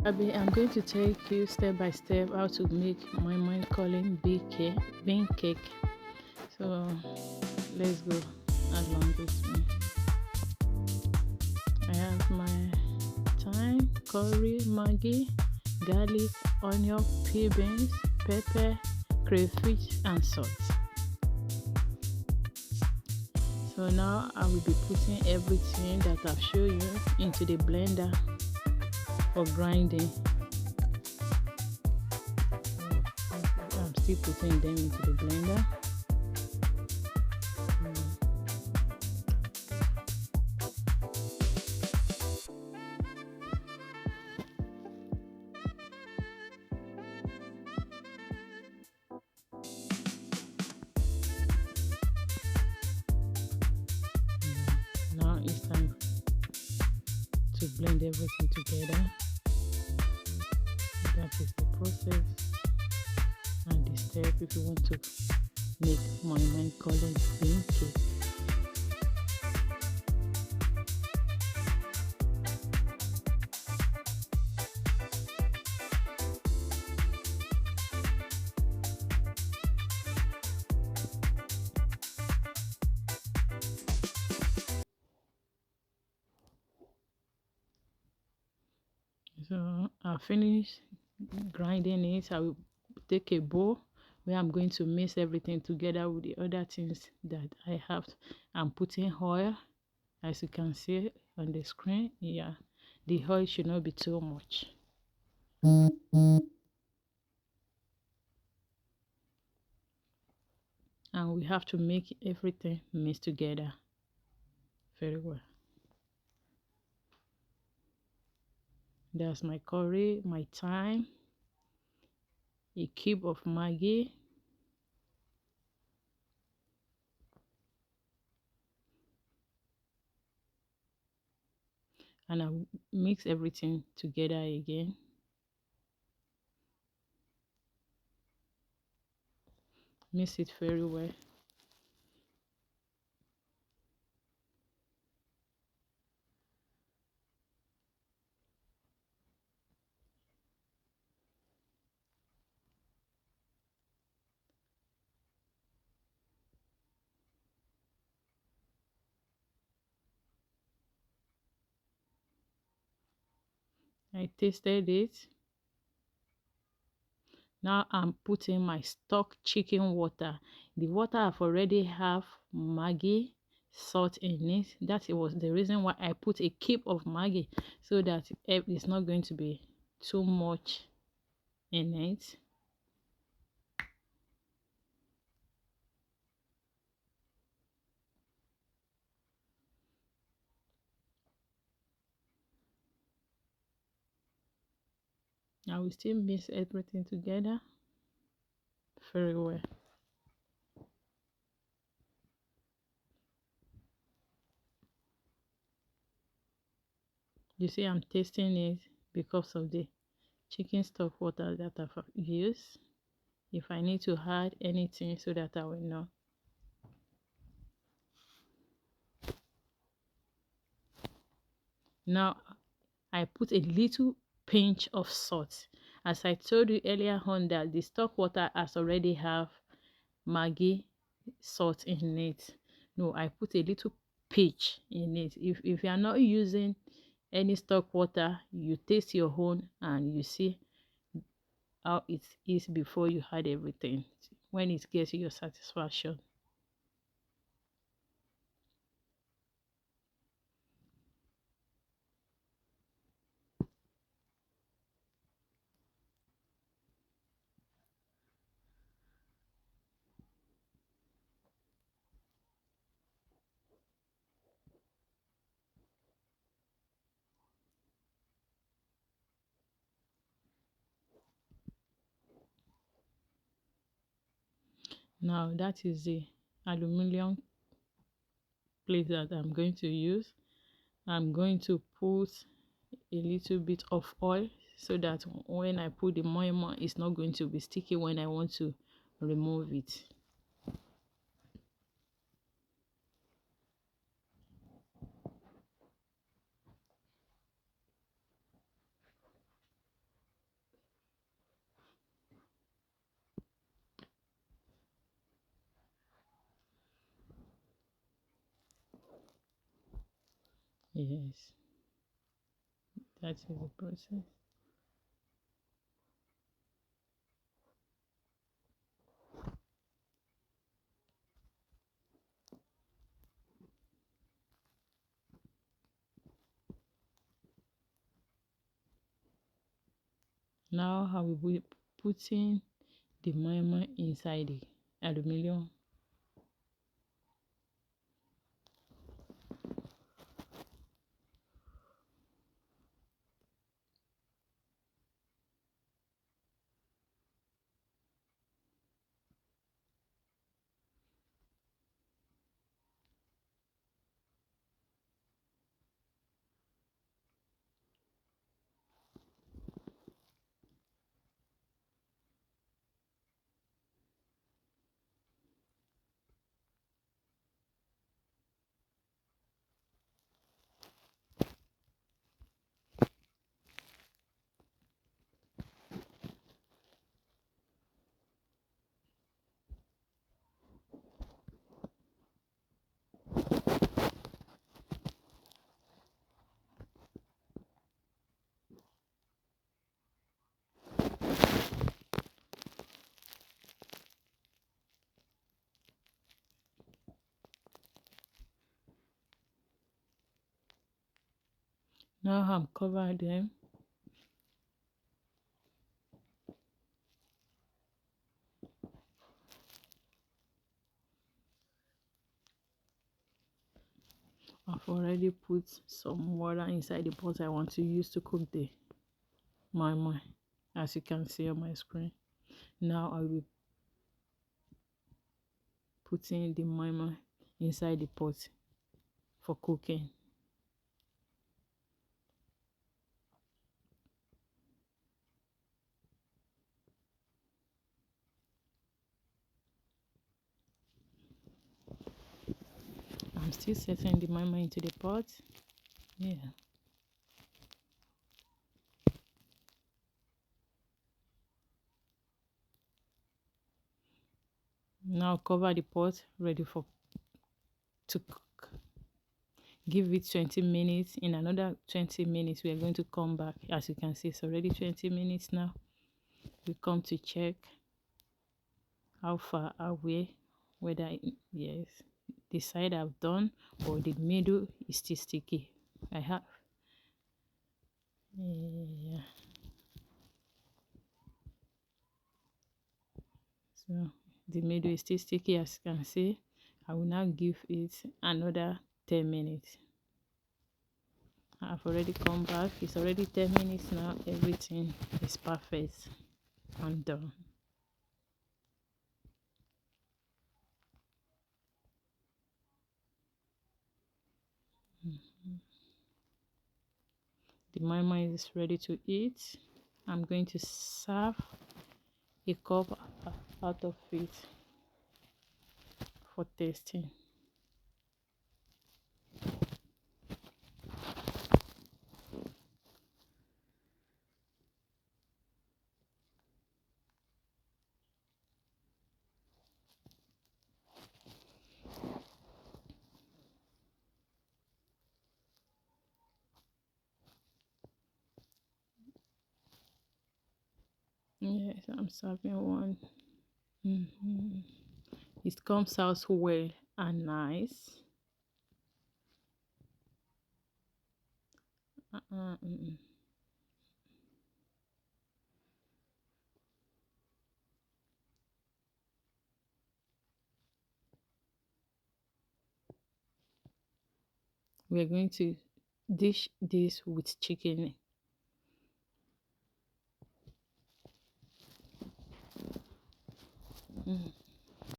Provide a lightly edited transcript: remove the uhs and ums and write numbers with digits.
I'm going to take you step by step how to make moimoi calling bean cake. So let's go along with me. I have my thyme, curry, maggi, garlic, onion, pea beans, pepper, crayfish, and salt. So now I will be putting everything that I've shown you into the blender for grinding. I'm still putting them into the blender. Now it's time to blend everything together. That is the process and the step if you want to make moimoi calling bean cake. So I'll finish grinding it. I will take a bowl where I'm going to mix everything together with the other things that I have. I'm putting oil, as you can see on the screen. Yeah, the oil should not be too much. And we have to make everything mix together very well. That's my curry, my thyme, a cube of maggi, and I mix everything together again. Mix it very well. I tasted it. Now I'm putting my stock chicken water. The water I've already have maggi salt in it. That was the reason why I put a cube of maggi, so that it's not going to be too much in it. I will still mix everything together very well. You see, I'm tasting it because of the chicken stock water that I've used. If I need to add anything, so that I will know. Now I put a little pinch of salt. As I told you earlier on, that the stock water has already have maggi salt in it. No, I put a little pinch in it. If you are not using any stock water, you taste your own and you see how it is before you add everything, when it gets your satisfaction. Now that is the aluminum plate that I'm going to use. I'm going to put a little bit of oil, so that when I put the moimoi, it's not going to be sticky when I want to remove it. Yes, that is the process. Now I will be putting the moimoi inside the aluminium. Now I'm cover them. I've already put some water inside the pot I want to use to cook the moimoi, as you can see on my screen. Now I will putting the moimoi inside the pot for cooking. I'm still setting the moimoi into the pot. Yeah. Now cover the pot, ready for to cook. Give it 20 minutes. In another 20 minutes, we are going to come back. As you can see, it's already 20 minutes now. We come to check how far away, whether yes, the side I've done, or the middle is still sticky. I have, yeah. So the middle is still sticky, as you can see. I will now give it another 10 minutes. I've already come back. It's already 10 minutes now. Everything is perfect and done. The moimoi is ready to eat. I'm going to serve a cup out of it for tasting. Yes, I'm serving one. It comes out well and nice. Uh-uh, mm-mm. We're going to dish this with chicken.